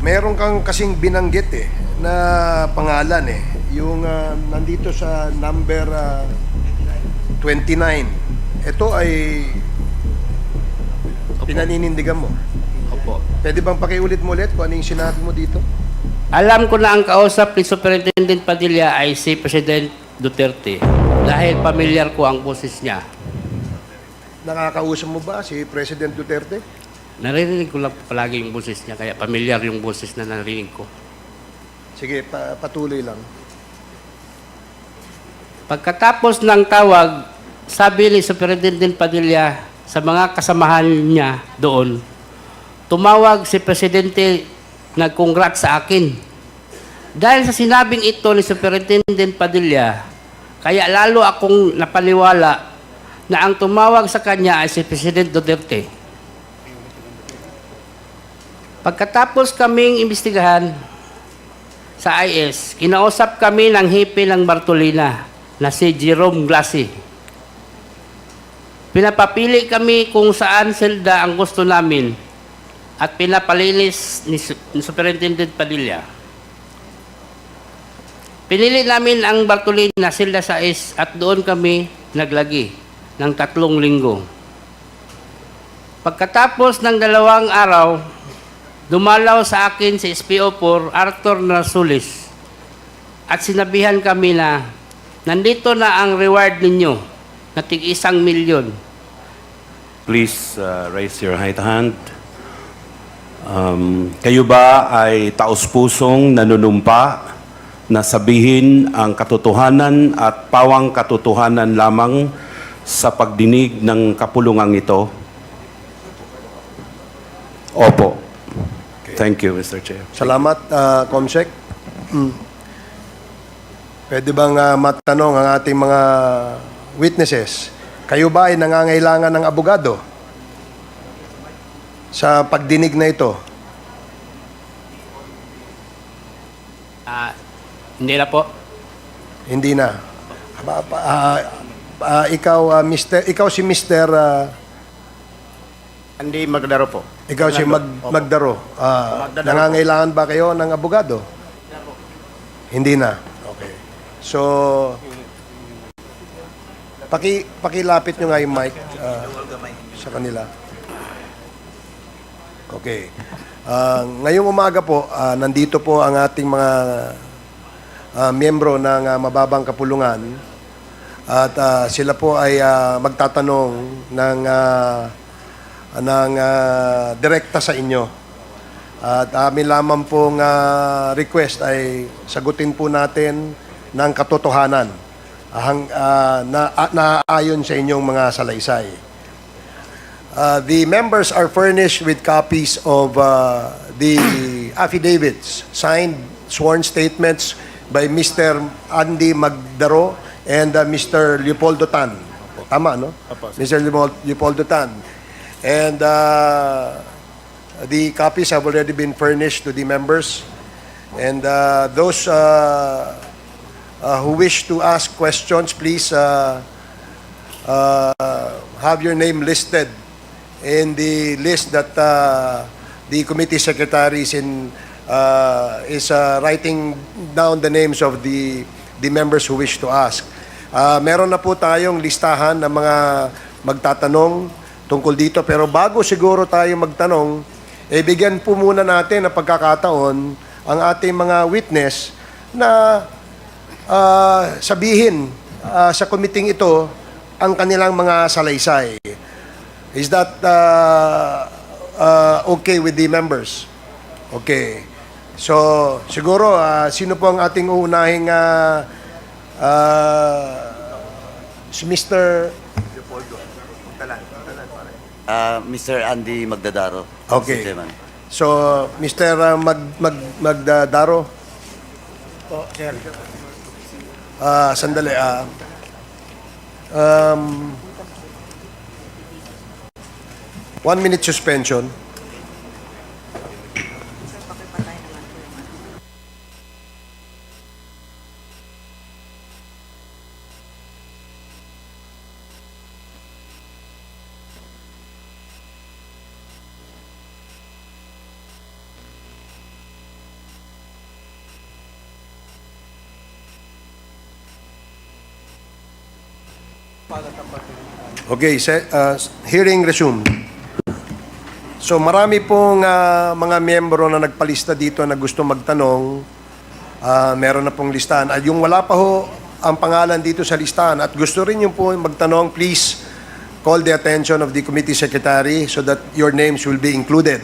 Meron kang kasing binanggit na pangalan yung nandito sa number 29. Ito ay pinaninindigan mo. Opo. Pwede bang pakiulit mo ulit kung ano yung sinabi mo dito? Alam ko na ang kausap ni Superintendent Padilla ay si President Duterte dahil pamilyar ko ang boses niya. Nakakausap mo ba si President Duterte? Naririnig ko lang palagi yung boses niya, kaya pamilyar yung boses na narinig ko. Sige, patuloy lang. Pagkatapos ng tawag, sabi ni Superintendent Padilla sa mga kasamahan niya doon, tumawag si Presidente, nag-congrats sa akin. Dahil sa sinabing ito ni Superintendent Padilla, kaya lalo akong napaniwala na ang tumawag sa kanya ay si President Duterte. Pagkatapos kaming imbestigahan sa IS, kinausap kami ng hipe ng Bartolina na si Jerome Glassi. Pinapapili kami kung saan selda ang gusto namin at pinapalinis ni Superintendent Padilla. Pinili namin ang Bartolina selda sa IS at doon kami naglagi ng 3 linggo. Pagkatapos ng 2 araw, dumalaw sa akin si SPO4 Arthur Narsulis at sinabihan kami na nandito na ang reward ninyo na tig-1 milyon. Please raise your right hand. Kayo ba ay taos-pusong nanunumpa na sabihin ang katotohanan at pawang katotohanan lamang sa pagdinig ng kapulungang ito? Opo. Thank you, Mr. Chair. Salamat, Comsec. Pwede bang matanong ang ating mga witnesses, kayo ba ay nangangailangan ng abogado sa pagdinig na ito? Hindi na po. Hindi na. Ikaw si Mr. Hindi magdaro po. Ikaw si Magdaro. Nangangailangan ba kayo ng abogado? Hindi na. Okay. So, pakilapit nyo nga yung mic sa kanila. Okay. Ngayong umaga po, nandito po ang ating mga miyembro ng mababang kapulungan at sila po ay magtatanong ng direkta sa inyo. At amin lamang pong request ay sagutin po natin ng katotohanan na ayon sa inyong mga salaysay. The members are furnished with copies of the affidavits, signed sworn statements by Mr. Andy Magdaro and Mr. Leopoldo Tan. Tama, no? Mr. Leopoldo Tan. And the copies have already been furnished to the members. And those who wish to ask questions, please have your name listed in the list that the committee secretary is writing down the names of the members who wish to ask. Meron na po tayong listahan ng mga magtatanong tungkol dito. Pero bago siguro tayo magtanong, bigyan po muna natin ng pagkakataon ang ating mga witness na sabihin sa committee ito ang kanilang mga salaysay. Is that okay with the members? Okay. So, siguro, sino po ang ating uunahing si Mr. Mr. Andy Magdadaro. Okay. Mr. Chairman. So, Mr. Magdadaro? Po, sir. Sandali. 1 minute suspension. Okay, hearing resumed. So marami pong mga miyembro na nagpalista dito na gusto magtanong. Meron na pong listahan. At yung wala pa ho ang pangalan dito sa listahan at gusto rin yung po magtanong, please call the attention of the committee secretary so that your names will be included.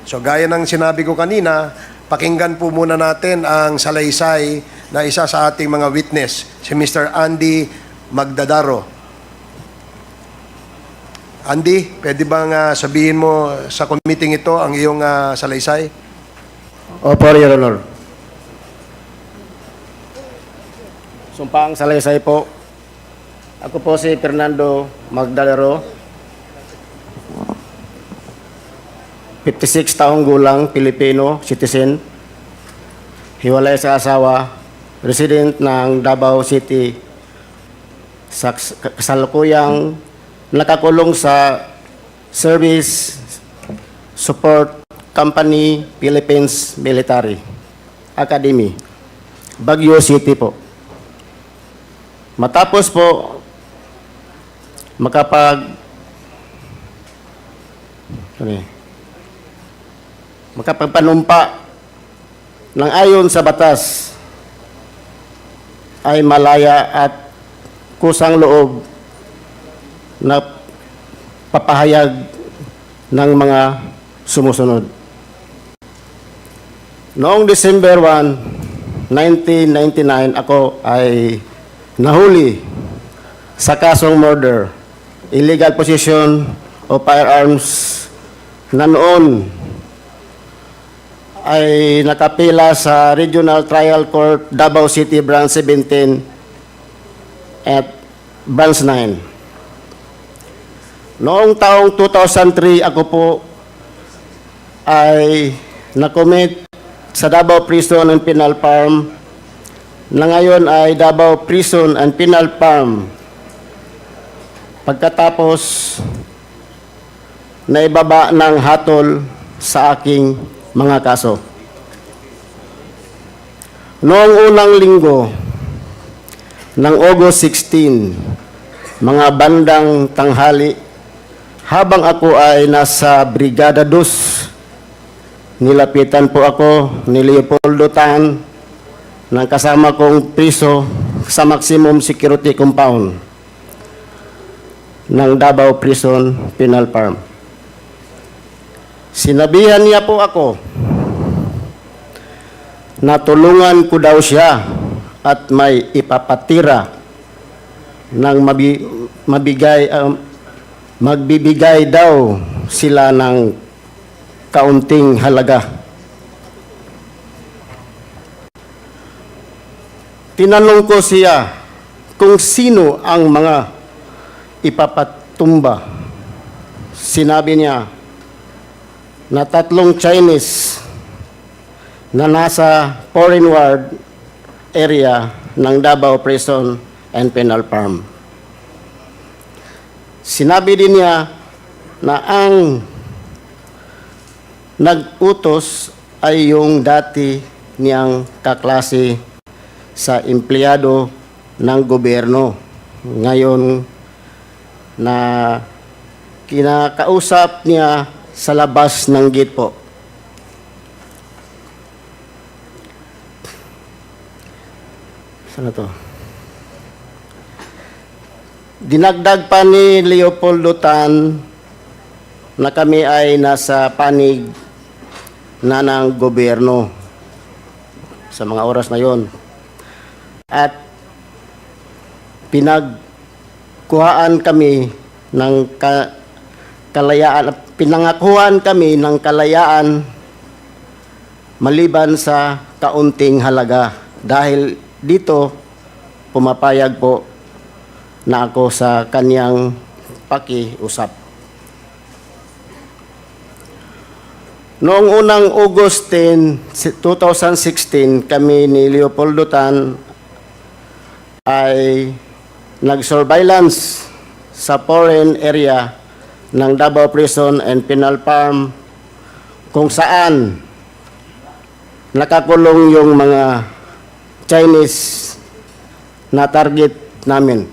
So gaya ng sinabi ko kanina, pakinggan po muna natin ang salaysay na isa sa ating mga witness, si Mr. Andy Magdadaro. Andy, pwede bang sabihin mo sa committee ito ang iyong salaysay? Opo, Your Honor. Sumpang salaysay po. Ako po si Fernando Magdalero. 56 taong gulang, Pilipino, citizen. Hiwalay sa asawa, resident ng Davao City. Sa kasalukuyang nakakulong sa Service Support Company Philippines Military Academy, Baguio City po. Matapos po makapagpanumpa ng ayon sa batas ay malaya at kusang loob na papahayag ng mga sumusunod. Noong December 1, 1999, ako ay nahuli sa kasong murder, illegal possession of firearms na noon ay nakapila sa Regional Trial Court, Davao City, Branch 17 at Branch 9. Noong taong 2003, ako po ay nakomit sa Davao Prison and Penal Farm na ngayon ay Davao Prison and Penal Farm. Pagkatapos na ibaba ng hatol sa aking mga kaso. Noong unang linggo ng August 16, mga bandang tanghali, habang ako ay nasa Brigada 2, nilapitan po ako ni Leopoldo Tan ng kasama kong priso sa maximum security compound ng Davao Prison Penal Farm. Sinabihan niya po ako na tulungan ko daw siya at may ipapatira ng magbibigay daw sila ng kaunting halaga. Tinanong ko siya kung sino ang mga ipapatumba. Sinabi niya na 3 Chinese na nasa foreign ward area ng Davao Prison and Penal Farm. Sinabi din niya na ang nag-utos ay yung dati niyang kaklase sa empleyado ng gobyerno. Ngayon na kinakausap niya sa labas ng gate po. Saan na to? Dinagdag pa ni Leopoldo Tan na kami ay nasa panig na ng gobyerno sa mga oras na yon. At pinagkuhaan kami ng kalayaan, pinangakuhan kami ng kalayaan maliban sa kaunting halaga. Dahil dito, pumapayag po na ako sa kanyang pakiusap. Noong unang August 10, 2016, kami ni Leopoldo Tan ay nag-surveillance sa foreign area ng Davao Prison and Penal Farm kung saan nakakulong yung mga Chinese na target namin.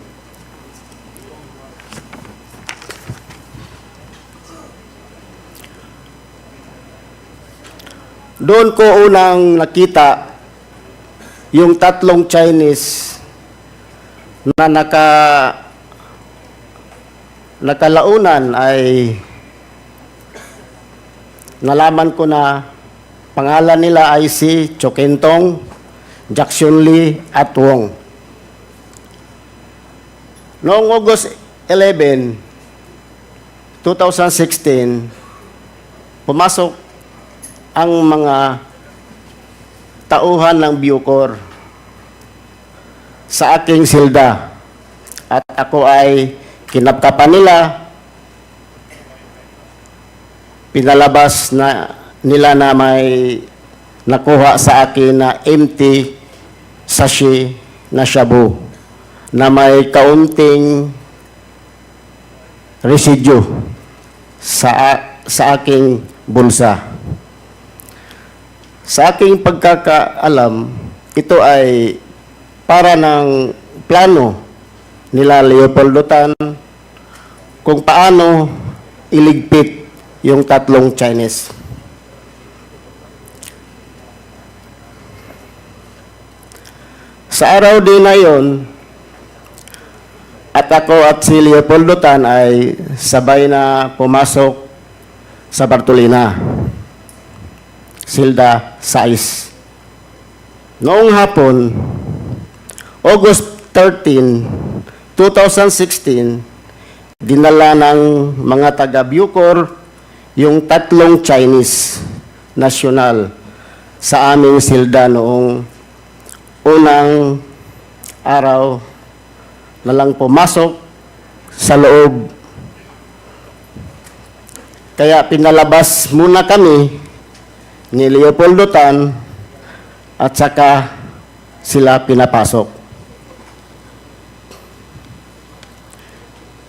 Doon ko unang nakita yung tatlong Chinese na nakalaunan ay nalaman ko na pangalan nila ay si Chokentong, Jackson Lee at Wong. Noong August 11, 2016, pumasok ang mga tauhan ng Bucor sa aking silda at ako ay kinapkapan nila, pinalabas na nila na may nakuha sa akin na empty sachet na shabu na may kaunting residue sa aking bulsa. Sa aking pagkakaalam, ito ay para ng plano nila Leopoldo Tan kung paano iligpit yung tatlong Chinese. Sa araw din na yun, at ako at si Leopoldo Tan ay sabay na pumasok sa Bartolina, Silda 6. Noong hapon, August 13, 2016, dinala ng mga taga-Bucor yung tatlong Chinese national sa aming silda noong unang araw na lang pumasok sa loob. Kaya pinalabas muna kami ni Leopoldo Tan at saka sila pinapasok.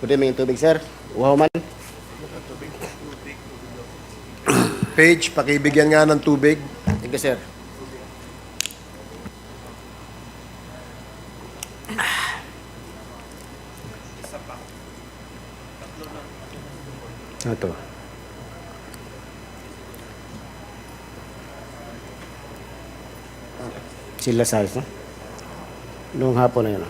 Pwede may tubig, sir? Wow man. Page, pakibigyan nga ng tubig. Thank you, sir. Ito. Sila size, no? Noong hapon na yun.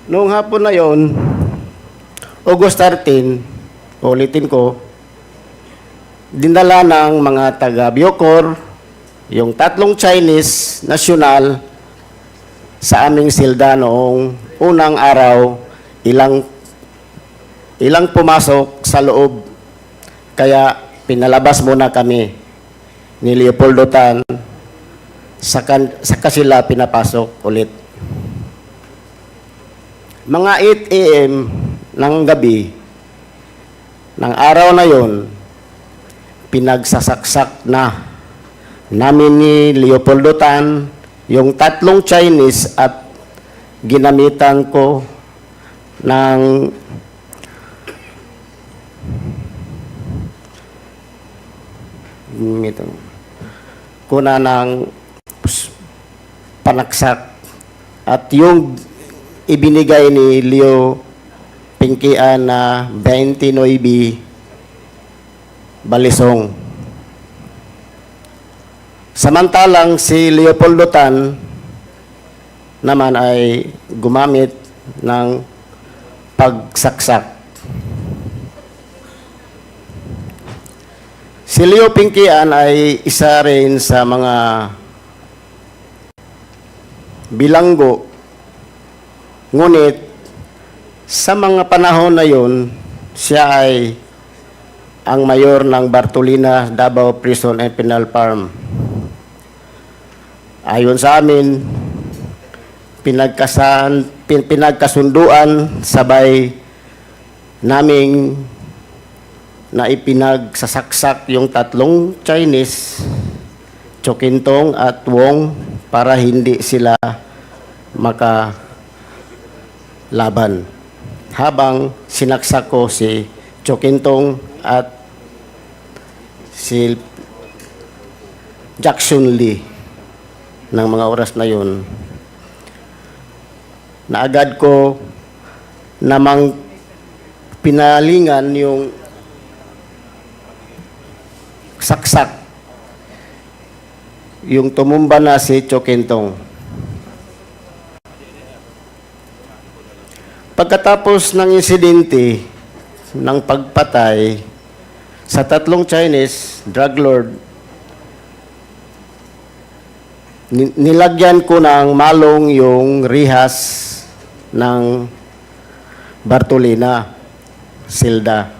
Noong hapon na yon, August 13, ulitin ko, dinala ng mga taga-Bucor yung tatlong Chinese national sa aming silda noong unang araw, ilang pumasok sa loob. Kaya pinalabas muna kami ni Leopoldo Tan, saka sila pinapasok ulit. Mga 8 a.m. ng gabi, ng araw na yon, pinagsasaksak na namin ni Leopoldo Tan yung tatlong Chinese at ginamitan ko ng kuna ng panaksak at yung ibinigay ni Leo Pinkian na 29 balisong. Samantalang si Leopoldo Tan naman ay gumamit ng pagsaksak. Si Leo Pinkian ay isa rin sa mga bilanggo. Ngunit, sa mga panahon na yun, siya ay ang mayor ng Bartolina, Davao Prison and Penal Farm. Ayon sa amin, pinagkasunduan sabay naming na ipinagsasaksak yung tatlong Chinese, Chokintong at Wong, para hindi sila laban. Habang sinaksak ko si Chokintong at si Jackson Lee ng mga oras na yun, na agad ko namang pinalingan yung saksak yung tumumba na si Chokentong. Pagkatapos ng insidente ng pagpatay sa 3 Chinese drug lord, nilagyan ko ng malong yung rihas ng Bartolina Silda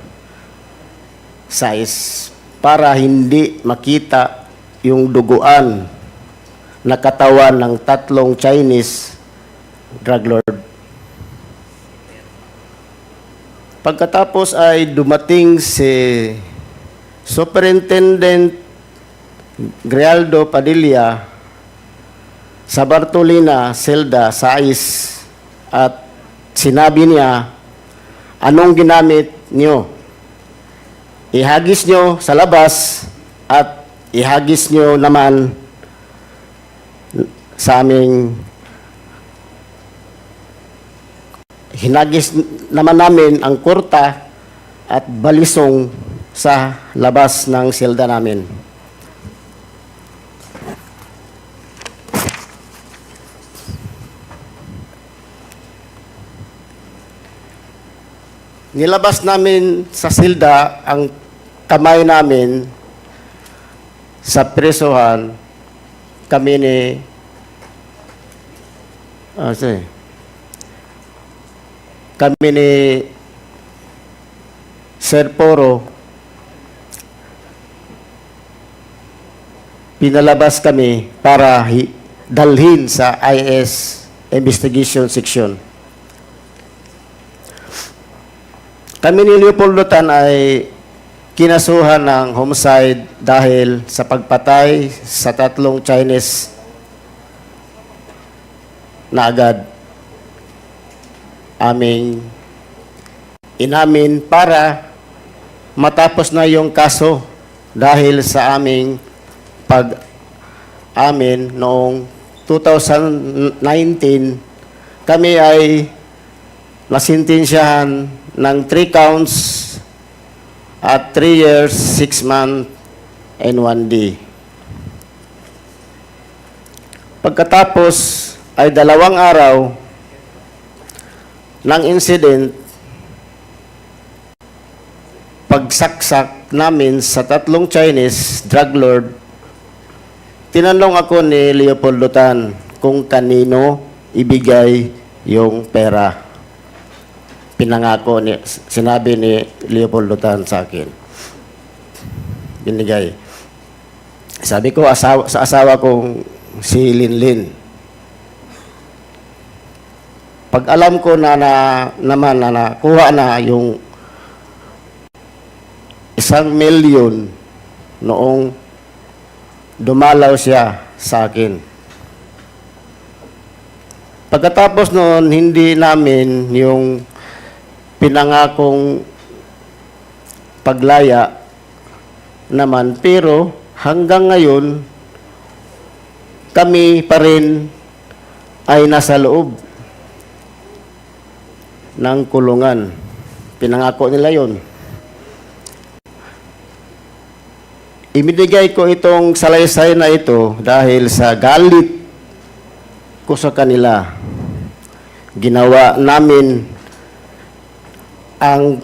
size para hindi makita yung duguan na katawan ng 3 Chinese drug lord. Pagkatapos ay dumating si Superintendent Grialdo Padilla sa Bartolina Silda size at sinabi niya, anong ginamit niyo? Ihagis niyo sa labas at ihagis niyo naman sa aming hinagis naman namin ang kurta at balisong sa labas ng silda namin. Nilabas namin sa silda ang kamay namin sa presohan. Kami ni kami ni Sir Poro, pinalabas kami para dalhin sa IS Investigation Section. Kami ni Leopoldo Tan ay kinasuhan ng homicide dahil sa pagpatay sa 3 Chinese na agad aming inamin para matapos na yung kaso dahil sa aming pag-amin noong 2019 kami ay nasintensyahan ng 3 counts at 3 years, 6 months, and 1 day. Pagkatapos ay 2 araw ng incident, pagsaksak namin sa 3 Chinese drug lord, tinanong ako ni Leopoldo Tan kung kanino ibigay yung pera. Pinangako sinabi ni Leopoldo Tan sa akin. Binigay. Sabi ko sa asawa kong si Linlin. Pag alam ko na naman na nakuha na yung 1,000,000 noong dumalaw siya sa akin. Pagkatapos noon, hindi namin yung pinangakong paglaya naman, pero hanggang ngayon kami pa rin ay nasa loob ng kulungan. Pinangako nila yon. Ibinigay ko itong salaysay na ito dahil sa galit ko sa kanila. Ginawa namin ang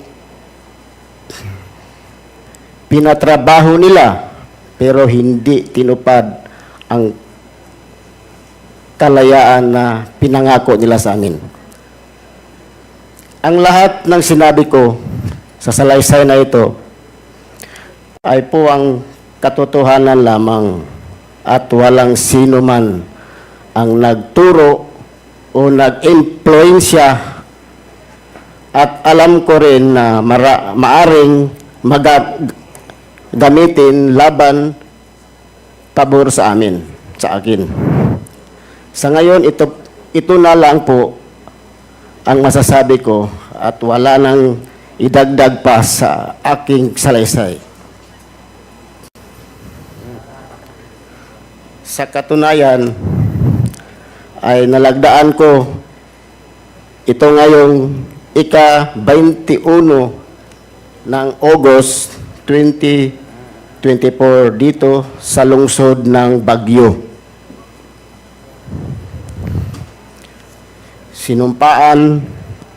pinatrabaho nila pero hindi tinupad ang kalayaan na pinangako nila sa amin. Ang lahat ng sinabi ko sa salaysay na ito ay po ang katotohanan lamang at walang sino man ang nagturo o nag-impluensya, at alam ko rin na maaring gamitin laban pabor sa amin, sa akin. Sa ngayon, ito na lang po ang masasabi ko at wala nang idagdag pa sa aking salaysay. Sa katunayan, ay nalagdaan ko ito ngayong ika-21 ng August 2024 dito sa lungsod ng Baguio. Sinumpaan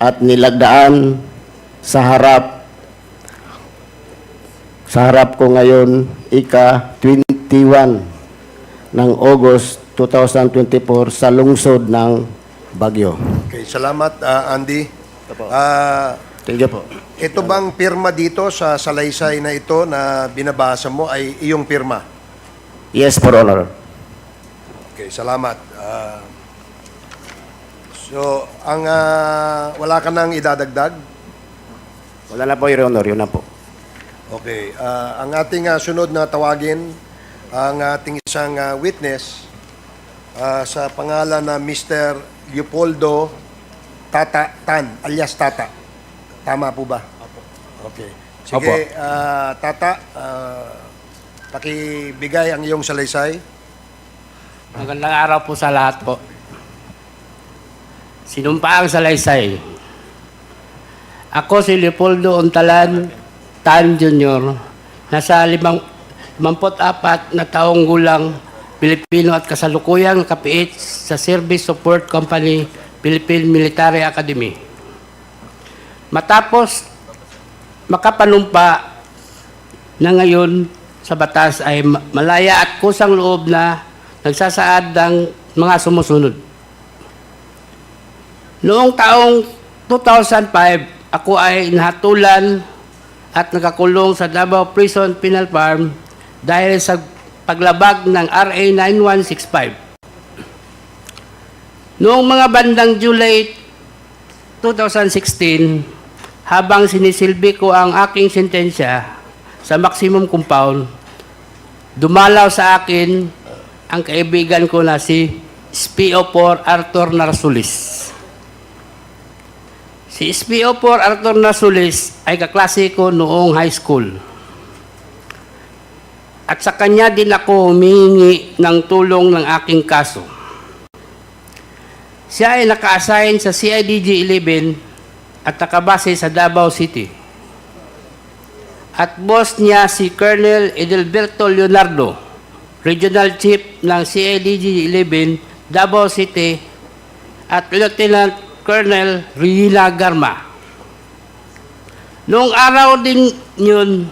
at nilagdaan sa harap ko ngayon ika-21 ng August 2024 sa lungsod ng Baguio. Okay, salamat, Andy. Thank you po. Ito bang pirma dito sa salaysay na ito na binabasa mo ay iyong pirma? Yes, For Honor. Okay, salamat. So, wala ka nang idadagdag? Wala na po, Your Honor. Yun na po. Okay, ang ating sunod na tawagin, ang ating isang witness sa pangalan na Mr. Leopoldo Tata Tan, alias Tata. Tama po ba? Okay. Sige, Tata, pakibigay ang iyong salaysay. Magandang araw po sa lahat po. Sinumpaang salaysay. Ako si Leopoldo Ontalan Tan Jr. Nasa 54 na taong gulang, Pilipino at kasalukuyang kapiit sa Service Support Company, Philippine Military Academy. Matapos makapanumpa na ngayon sa batas ay malaya at kusang loob na nagsasaad ng mga sumusunod. Noong taong 2005, ako ay nahatulan at nakakulong sa Davao Prison Penal Farm dahil sa paglabag ng RA 9165. Noong mga bandang July 2016, habang sinisilbi ko ang aking sentensya sa maximum compound, dumalaw sa akin ang kaibigan ko na si SPO4 Arthur Narsulis. Si SPO4 Arthur Narsulis ay kaklase ko noong high school. At sa kanya din ako humihingi ng tulong ng aking kaso. Siya ay naka-assign sa CIDG 11 at nakabase sa Davao City. At boss niya si Colonel Edelberto Leonardo, Regional Chief ng CIDG 11 Davao City, at Lieutenant Colonel Regina Garma. Noong araw din yun,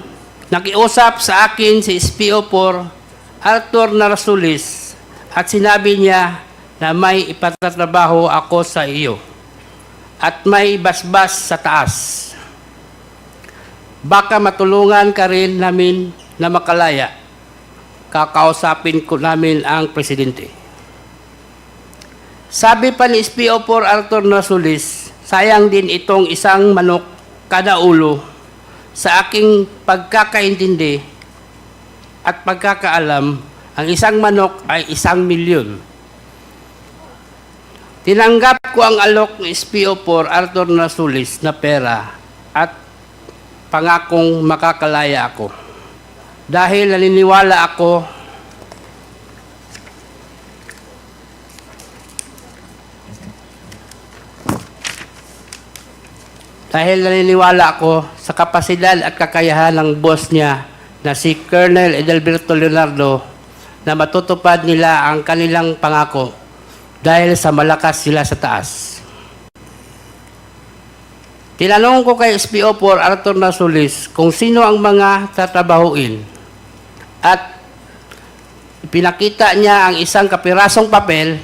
nakiusap sa akin si SPO4 Arthur Narsulis at sinabi niya na may ipatatrabaho ako sa iyo at may basbas sa taas. Baka matulungan ka rin namin na makalaya. Kakausapin ko namin ang presidente. Sabi pa ni SPO4 Arthur Narsulis, sayang din itong isang manok kada ulo. Sa aking pagkakaintindi at pagkakaalam, ang isang manok ay 1,000,000. Tinanggap ko ang alok ni SPO4 Arthur Narsulis na pera at pangakong makakalaya ako. Dahil naniniwala ako sa kapasidad at kakayahan ng boss niya na si Colonel Edelberto Leonardo na matutupad nila ang kanilang pangako dahil sa malakas sila sa taas. Tinanong ko kay SPO4 Arthur Narsulis kung sino ang mga tatrabahuin at pinakita niya ang isang kapirasong papel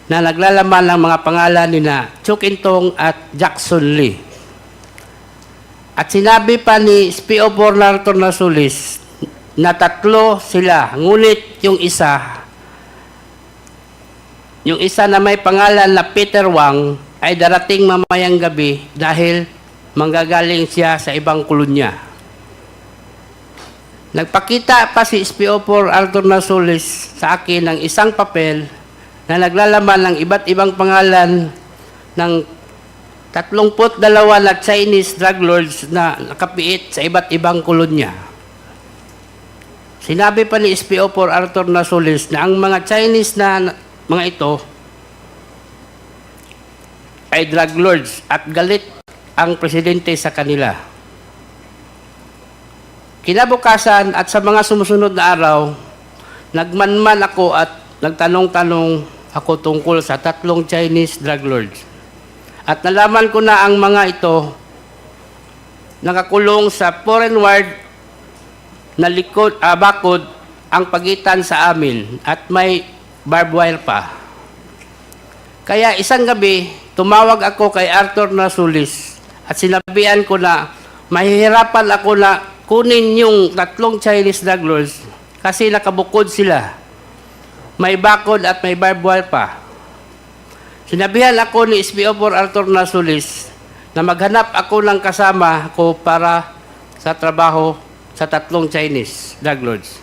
na naglalaman ng mga pangalan ni na Chukintong at Jackson Lee. At sinabi pa ni SPO4 Arthur Narsulis na 3 sila, ngunit yung isa na may pangalan na Peter Wang ay darating mamayang gabi dahil manggagaling siya sa ibang kolonya. Nagpakita pa si SPO4 Arthur Narsulis sa akin ng isang papel na naglalaman ng iba't ibang pangalan ng 32 na Chinese drug lords na nakapiit sa iba't ibang kolonya. Sinabi pa ni SPO4 Arthur Narsulis na ang mga Chinese na mga ito ay drug lords at galit ang presidente sa kanila. Kinabukasan at sa mga sumusunod na araw, nagmanman ako at nagtanong-tanong ako tungkol sa 3 Chinese drug lords. At nalaman ko na ang mga ito nakakulong sa foreign ward na bakod ang pagitan sa amin at may barbed wire pa. Kaya isang gabi, tumawag ako kay Arthur Nasulis at sinabihan ko na mahihirapan ako na kunin yung 3 Chinese drug lords kasi nakabukod sila. May bakod at may barbed wire pa. Sinabihan ako ni SPO4 Arthur Nasulis na maghanap ako ng kasama ko para sa trabaho sa 3 Chinese drug lords.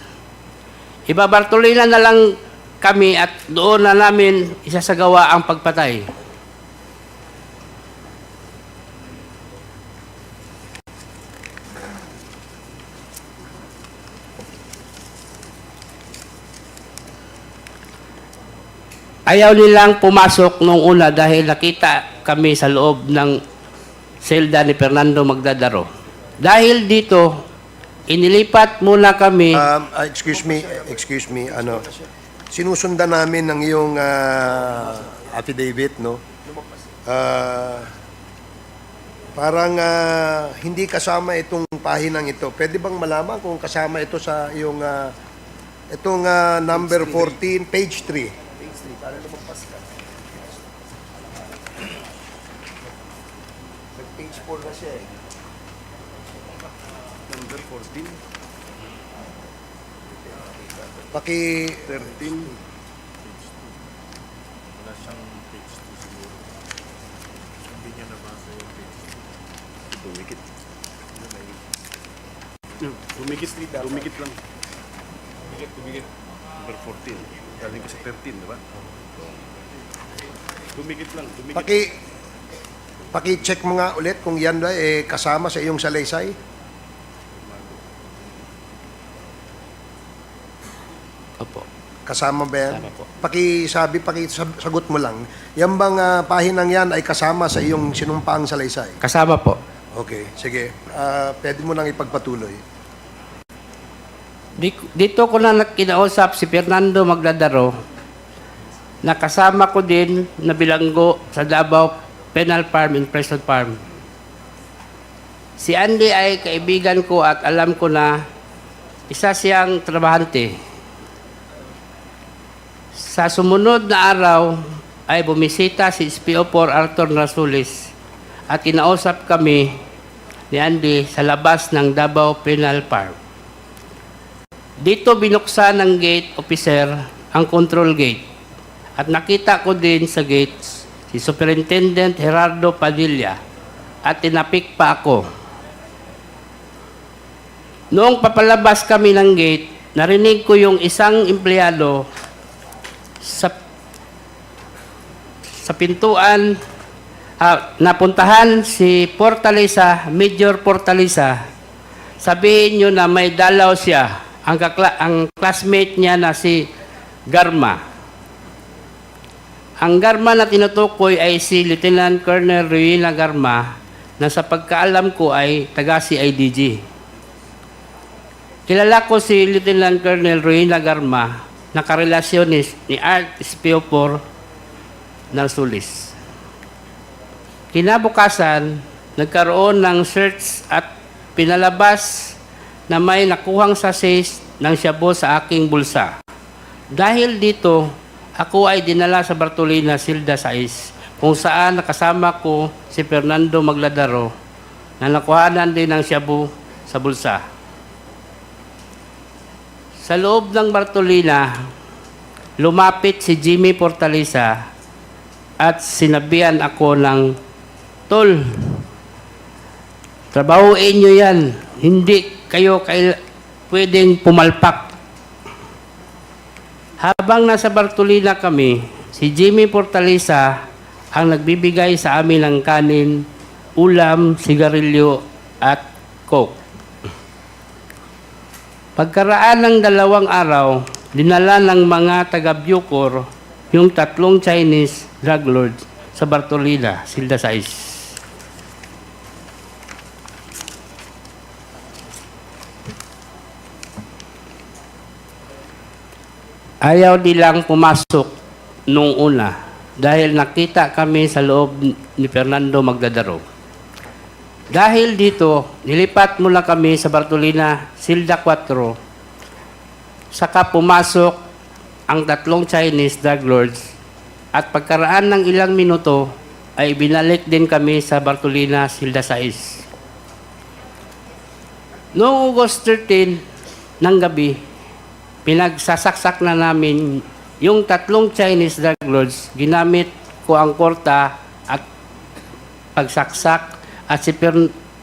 Ibabartolina na lang kami at doon na namin isasagawa ang pagpatay. Ayaw nilang pumasok nung una dahil nakita kami sa loob ng selda ni Fernando Magdadaro. Dahil dito, inilipat muna kami. Excuse me, sinusundan namin ng iyong affidavit, no? Parang hindi kasama itong pahinang ito. Pwede bang malaman kung kasama ito sa iyong itong number 14, page 3? Para lumagpas ka. Nag-page 4 na siya eh. Number 14. Paki 13. Wala siyang page 2 siguro. Hindi niya nabasa yung page 2. Dumikit. Dumikit lang. Dumikit. Number 14. Galing kasi 13, di ba? Dumikit lang. Paki-check mo nga ulit kung yan ba kasama sa iyong salaysay. Opo. Kasama ba yan? Kasama po. Pakisagot mo lang. Yan bang pahinang yan ay kasama sa iyong sinumpaang salaysay? Kasama po. Okay, sige. Pwede mo nang ipagpatuloy. Dito ko na kinausap si Fernando Magdadaro na kasama ko din na bilanggo sa Davao Penal Farm and Preston Farm. Si Andy ay kaibigan ko at alam ko na isa siyang trabahante. Sa sumunod na araw ay bumisita si SPO4 Arthur Nasulis at kinausap kami ni Andy sa labas ng Davao Penal Farm. Dito binuksan ng gate officer ang control gate at nakita ko din sa gate si Superintendent Gerardo Padilla at tinapik pa ako. Noong papalabas kami ng gate, narinig ko yung isang empleyado sa pintuan napuntahan si Fortaleza, Major Fortaleza. Sabihin nyo na may dalaw siya. Ang classmate niya na si Garma. Ang Garma na tinutukoy ay si Lieutenant Colonel Ruina Garma na sa pagkaalam ko ay taga CIDG. Kilala ko si Lieutenant Colonel Ruina Garma na karelasyon ni Art SPO4 Nasulis. Kinabukasan, nagkaroon ng search at pinalabas na may nakuhang sachets ng shabu sa aking bulsa. Dahil dito, ako ay dinala sa Bartolina, Silda 6, kung saan nakasama ko si Fernando Magdadaro na nakuhanan din ng shabu sa bulsa. Sa loob ng Bartolina, lumapit si Jimmy Fortaleza at sinabihan ako ng, "Tol, trabahuin nyo yan. Hindi kayo pwedeng pumalpak." Habang nasa Bartolina kami, si Jimmy Fortaleza ang nagbibigay sa amin ng kanin, ulam, sigarilyo at coke. Pagkaraan ng 2 araw, dinala ng mga taga-Bucor yung 3 Chinese drug lords sa sa Bartolina, Silda 6. Ayaw nilang pumasok nung una dahil nakita kami sa loob ni Fernando Magdadaro. Dahil dito, nilipat mula kami sa Bartolina, Silda 4, saka pumasok ang tatlong Chinese drug lords at pagkaraan ng ilang minuto ay binalik din kami sa Bartolina, Silda 6. Noong August 13 ng gabi, pinagsasaksak na namin yung tatlong Chinese drug lords. Ginamit ko ang korta at pagsaksak at si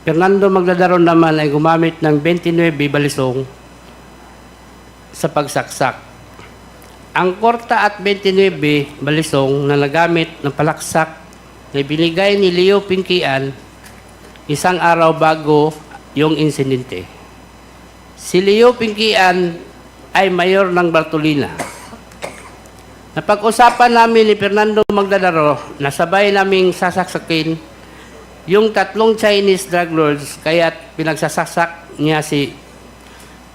Fernando Magdadaro naman ay gumamit ng 29 balisong sa pagsaksak. Ang korta at 29 balisong na nagamit ng palaksak ay binigay ni Leo Pinkian isang araw bago yung insidente. Si Leo Pinkian ay mayor ng Bartolina. Napag-usapan namin ni Fernando Magdadaro na sabay naming sasaksakin yung tatlong Chinese drug lords kaya pinagsasaksak niya si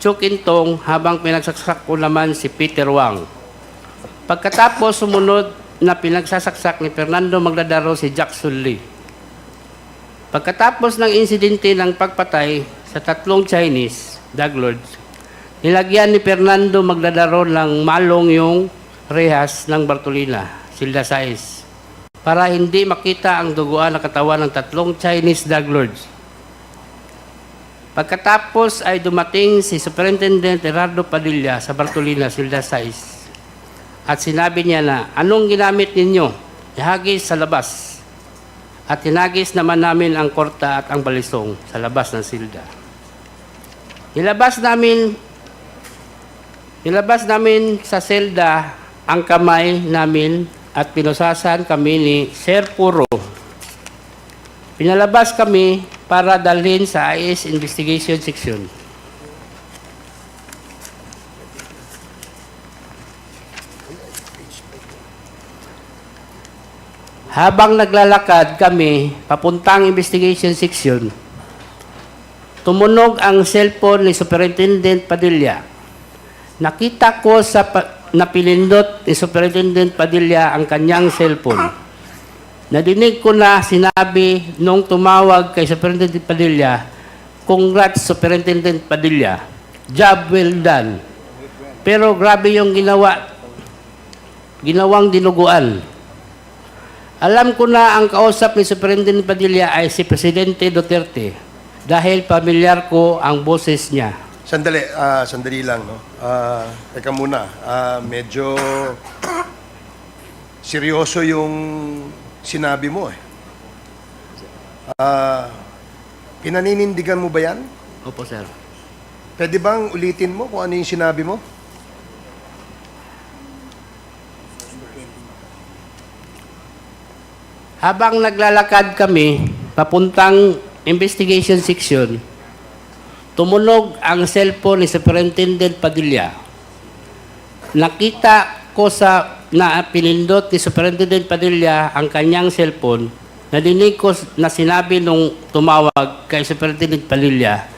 Chu Kintong habang pinagsaksak ko naman si Peter Wang. Pagkatapos sumunod na pinagsasaksak ni Fernando Magdadaro si Jackson Lee. Pagkatapos ng insidente ng pagpatay sa tatlong Chinese drug lords, nilagyan ni Fernando Magdadaro ng malong yung rehas ng Bartolina, Silda 6, para hindi makita ang duguan ng katawan ng tatlong Chinese drug lords. Pagkatapos ay dumating si Superintendent Gerardo Padilla sa Bartolina, Silda 6, at sinabi niya na, anong ginamit ninyo? Ihagis sa labas. At hinagis naman namin ang korta at ang balisong sa labas ng silda. Nilabas namin sa selda ang kamay namin at pinusasan kami ni Sir Puro. Pinalabas kami para dalhin sa IS Investigation Section. Habang naglalakad kami papuntang Investigation Section, tumunog ang cellphone ni Superintendent Padilla. Nakita ko na pinindot ni Superintendent Padilla ang kanyang cellphone. Nadinig ko na sinabi nung tumawag kay Superintendent Padilla, "Congrats, Superintendent Padilla. Job well done." Pero grabe yung ginawang dinuguan. Alam ko na ang kausap ni Superintendent Padilla ay si Presidente Duterte dahil pamilyar ko ang boses niya. Sandali lang, no? Teka muna, medyo seryoso yung sinabi mo, eh. Pinaninindigan mo ba yan? Opo, sir. Pwede bang ulitin mo kung ano yung sinabi mo? Habang naglalakad kami papuntang Investigation Section, tumunog ang cellphone ni Superintendent Padilla. Nakita ko na pinindot ni Superintendent Padilla ang kanyang cellphone. Nadinig ko na sinabi nung tumawag kay Superintendent Padilla,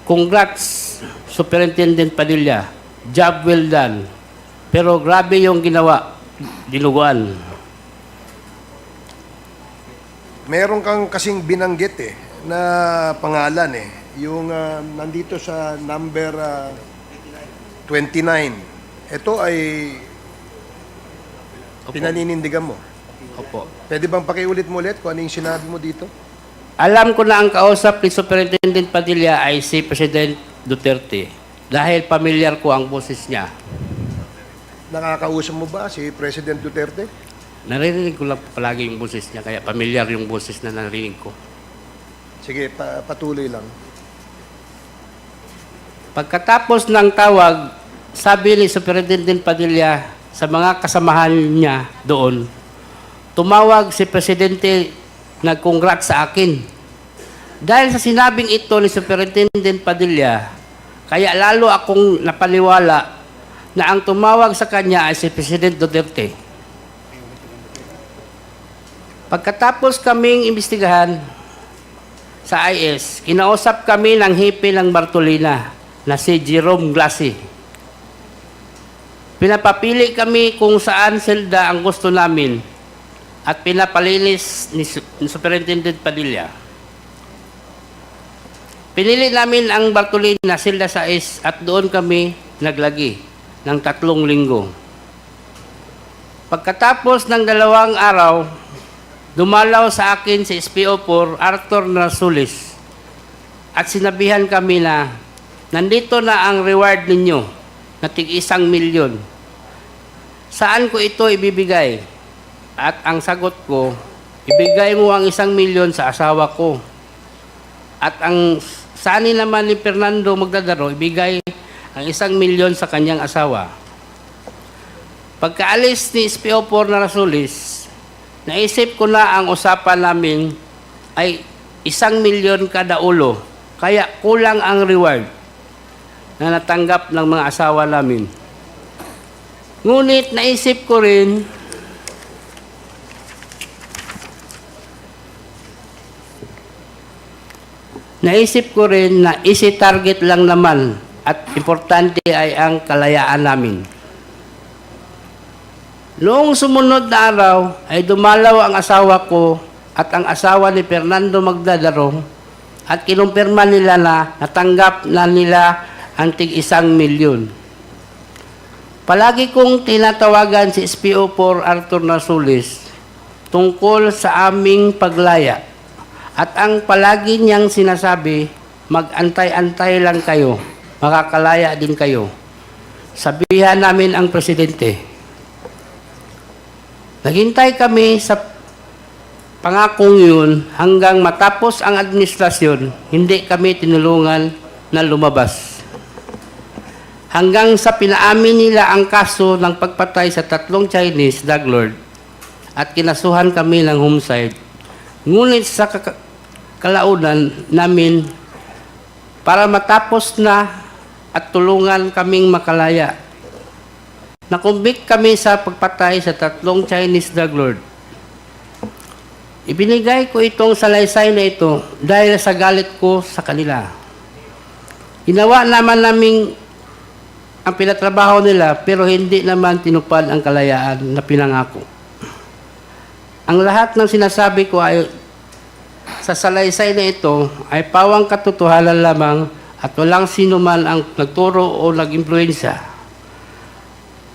"Congrats, Superintendent Padilla. Job well done." Pero grabe yung dinuguan. Meron kang kasing binanggit, na pangalan, yung nandito sa number 29. Ito ay pinaninindigan mo. Opo. Pwede bang pakiulit mo ulit kung ano yung sinabi mo dito? Alam ko na ang kausap ni Superintendent Padilla ay si President Duterte dahil pamilyar ko ang boses niya. Nakakausap mo ba si President Duterte? Naririnig ko lang palagi yung boses niya kaya pamilyar yung boses na narinig ko. Sige, patuloy lang. Pagkatapos ng tawag, sabi ni Superintendent Padilla sa mga kasamahan niya doon, tumawag si Presidente nag-congrats sa akin. Dahil sa sinabing ito ni Superintendent Padilla, kaya lalo akong napaniwala na ang tumawag sa kanya ay si President Duterte. Pagkatapos kaming imbestigahan sa IS, kinausap kami ng hipi ng Bartolina na si Jerome Glassi. Pinapapili kami kung saan selda ang gusto namin at pinapalinis ni Superintendent Padilla. Pinili namin ang Bartolina, selda sa IS at doon kami naglagi ng 3 linggo. Pagkatapos ng 2 araw, dumalaw sa akin si SPO4 Arthur Narsulis at sinabihan kami na nandito na ang reward ninyo na tig-1 milyon. Saan ko ito ibibigay? At ang sagot ko, ibigay mo ang 1 milyon sa asawa ko. At ang sani naman ni Fernando Magdadaro, ibigay ang 1 milyon sa kanyang asawa. Pagkaalis ni SPO4 Narsulis, naisip ko na ang usapan namin ay 1 milyon kada ulo, kaya kulang ang reward na natanggap ng mga asawa namin. Ngunit naisip ko rin na isi-target lang naman at importante ay ang kalayaan namin. Noong sumunod na araw ay dumalaw ang asawa ko at ang asawa ni Fernando Magdadaro at kinumpirma nila na natanggap na nila ang tig-1 milyon. Palagi kong tinatawagan si SPO4 Arthur Narsulis tungkol sa aming paglaya at ang palagi niyang sinasabi, mag-antay-antay lang kayo, makakalaya din kayo. Sabihan namin ang presidente. Naghintay kami sa pangakong yun hanggang matapos ang administrasyon, hindi kami tinulungan na lumabas. Hanggang sa pinaamin nila ang kaso ng pagpatay sa 3 Chinese drug lord at kinasuhan kami ng homicide. Ngunit sa kalaunan namin para matapos na at tulungan kaming makalaya. Nakumbik kami sa pagpatay sa 3 Chinese drug lord. Ibinigay ko itong salaysay na ito dahil sa galit ko sa kanila. Ginawa naman naming ang pinatrabaho nila pero hindi naman tinupad ang kalayaan na pinangako. Ang lahat ng sinasabi ko ay sa salaysay na ito ay pawang katotohanan lamang at walang sino man ang nagturo o nag-impluensya.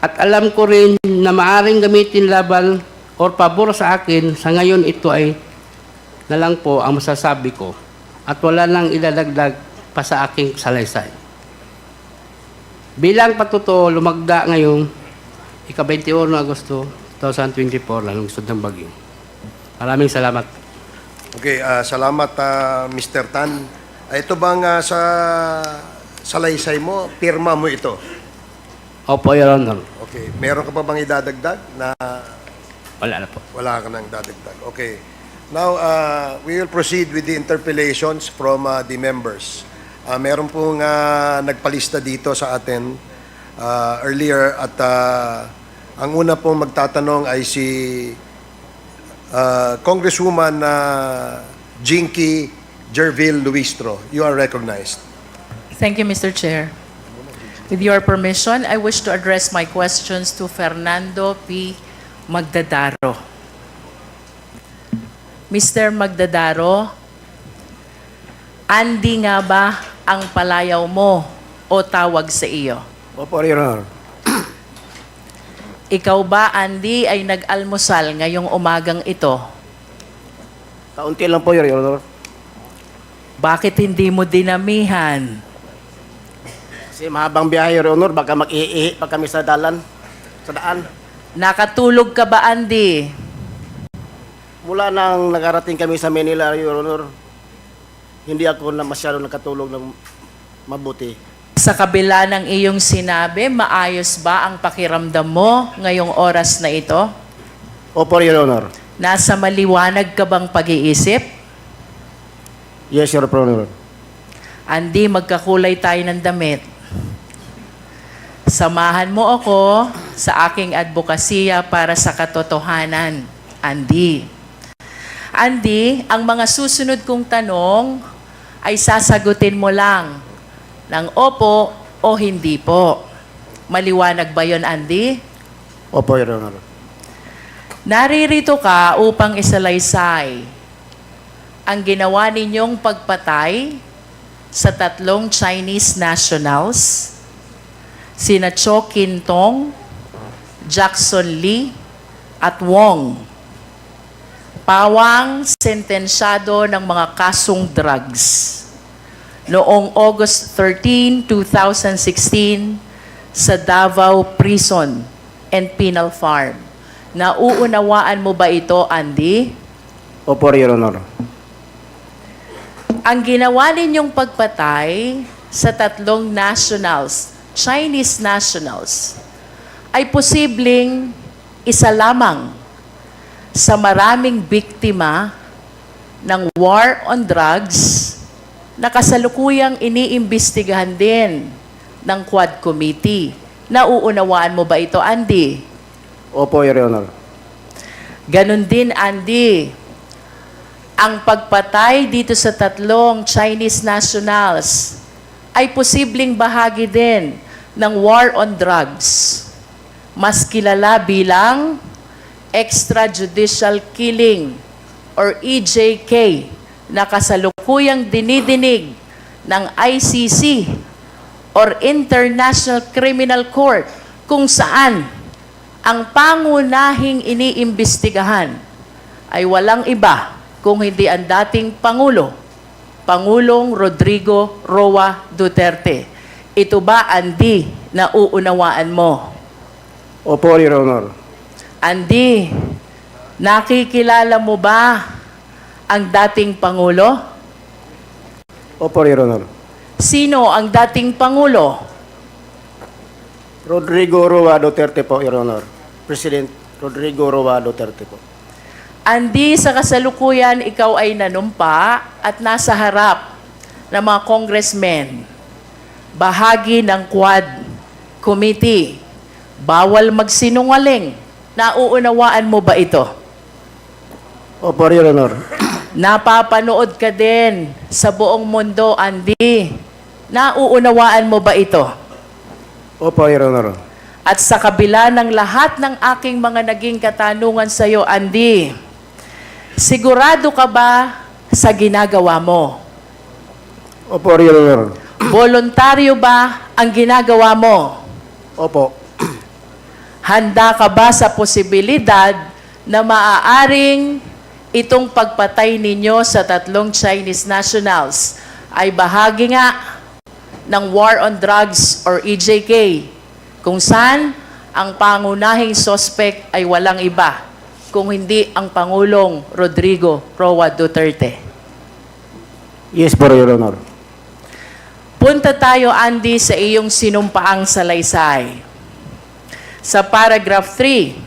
At alam ko rin na maaring gamitin laban o pabor sa akin, sa ngayon ito ay na lang po ang masasabi ko at wala nang idadagdag pa sa aking salaysay. Bilang patutuo, lumagda ngayong ika-21 Agosto 2024 na lungsod ng Baguio. Maraming salamat. Okay, salamat Mr. Tan. Ito bang sa salaysay mo, pirma mo ito? Opo, Your Honor. Okay, meron ka pa bang idadagdag na Wala na po. wala ka nang dadagdag? Okay. Now, we will proceed with the interpellations from the members. Meron pong nagpalista dito sa atin earlier at ang una pong magtatanong ay si Congresswoman Jinky Jervil Luistro. You are recognized. Thank you, Mr. Chair. With your permission, I wish to address my questions to Fernando P. Magdadaro. Mr. Magdadaro, Andy nga ba ang palayaw mo o tawag sa iyo? Opo, Your Honor. Ikaw ba, Andy, ay nag-almusal ngayong umagang ito? Kaunti lang po, Your Honor. Bakit hindi mo dinamihan? Kasi mahabang biyahe, Your Honor. Baka mag-iihi pa kami sa daan. Nakatulog ka ba, Andy? Mula nang nakarating kami sa Manila, Your Honor, hindi ako na masyado nakatulog ng mabuti. Sa kabila ng iyong sinabi, maayos ba ang pakiramdam mo ngayong oras na ito? Opo, Your Honor. Nasa maliwanag ka bang pag-iisip? Yes, Your Honor. Andy, magkakulay tayo ng damit. Samahan mo ako sa aking advokasya para sa katotohanan. Andy, Andy, ang mga susunod kong tanong ay sasagutin mo lang ng opo o hindi po. Maliwanag ba yon, Andy? Opo, Your Honor. Naririto ka upang isalaysay ang ginawa ninyong pagpatay sa 3 Chinese nationals, sina Cho Kin Tong, Jackson Lee, at Wong. Pawang sentensyado ng mga kasong drugs. Noong August 13, 2016, sa Davao Prison and Penal Farm. Nauunawaan mo ba ito, Andy? Opo, Your Honor. Ang ginawa ninyong pagpatay sa 3 nationals, Chinese nationals, ay posibleng isa lamang sa maraming biktima ng war on drugs na kasalukuyang iniimbestigahan din ng Quad Committee. Nauunawaan mo ba ito, Andy? Opo, Your Honor. Ganon din, Andy. Ang pagpatay dito sa 3 Chinese nationals ay posibleng bahagi din ng war on drugs. Mas kilala bilang extrajudicial killing or EJK na kasalukuyang dinidinig ng ICC or International Criminal Court kung saan ang pangunahing iniimbestigahan ay walang iba kung hindi ang dating Pangulong Rodrigo Roa Duterte. Ito ba, Andy, na uunawaan mo? Opo, Your Honor. Andy, nakikilala mo ba ang dating Pangulo? Opo, Your Honor. Sino ang dating Pangulo? Rodrigo Roa Duterte po, Your Honor. President Rodrigo Roa Duterte po. Andy, sa kasalukuyan, ikaw ay nanumpa at nasa harap ng mga congressmen. Bahagi ng Quad Committee. Bawal magsinungaling. Nauunawaan mo ba ito? Opo, Your Honor. Napapanood ka din sa buong mundo, Andy. Nauunawaan mo ba ito? Opo, Your Honor. At sa kabila ng lahat ng aking mga naging katanungan sa iyo, Andy, sigurado ka ba sa ginagawa mo? Opo, Your Honor. Voluntaryo ba ang ginagawa mo? Opo. Handa ka ba sa posibilidad na maaaring itong pagpatay ninyo sa 3 Chinese nationals ay bahagi nga ng war on drugs or EJK, kung saan ang pangunahing suspect ay walang iba kung hindi ang Pangulong Rodrigo Roa Duterte? Yes po, Your Honor. Punta tayo, Andy, sa iyong sinumpaang salaysay. Sa paragraph 3,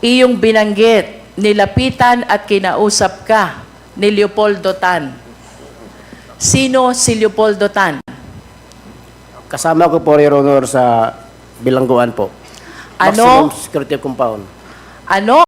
iyong binanggit, nilapitan at kinausap ka ni Leopoldo Tan. Sino si Leopoldo Tan? Kasama ko po, Your Honor, sa bilangguan po. Ano? Maximum security compound. Ano